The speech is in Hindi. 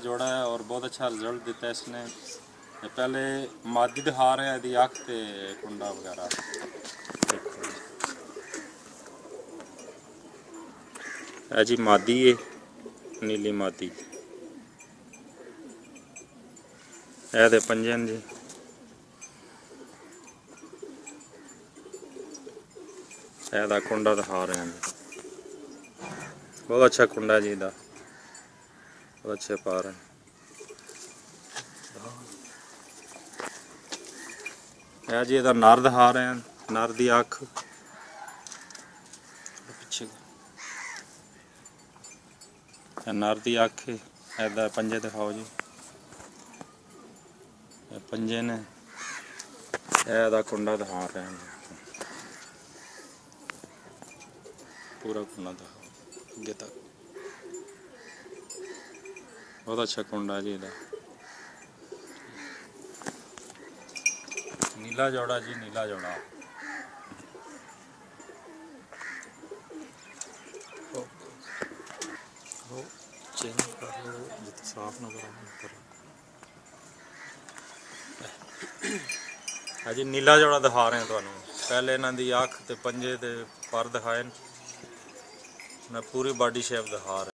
जोड़ा है और बहुत अच्छा रिजल्ट दिता है इसने। पहले मादी दिखा रहे हैं यदि अख ते कुंडा वगैरह है जी, मादी है नीली मादी है ते पंजन जी। ऐदा कुंडा दिखा रहे हैं, बहुत अच्छा कुंडा जी दा, बहुत अच्छे पा रहे हैं। है जी ਇਹਦਾ नर दिखा रहे हैं, नर दी अख पिछे नर दी अख ऐदा पंजे दिखाओ जी, पंजे ने ऐदा कुंडा दिखा रहे हैं, पूरा कुंडा दिखाओ अगे तक, बहुत अच्छा कुंडा जी इहदा। नीला जोड़ा जी, नीला जोड़ा चेंज कर लो जितना साफ ना करो। हाँ जी, नीला जोड़ा दिखा रहे हैं तुहानू। पहले इन्हां दी अख ते पंजे ते पर दिखाए, मैं पूरी बॉडी शेप दिखा रहा।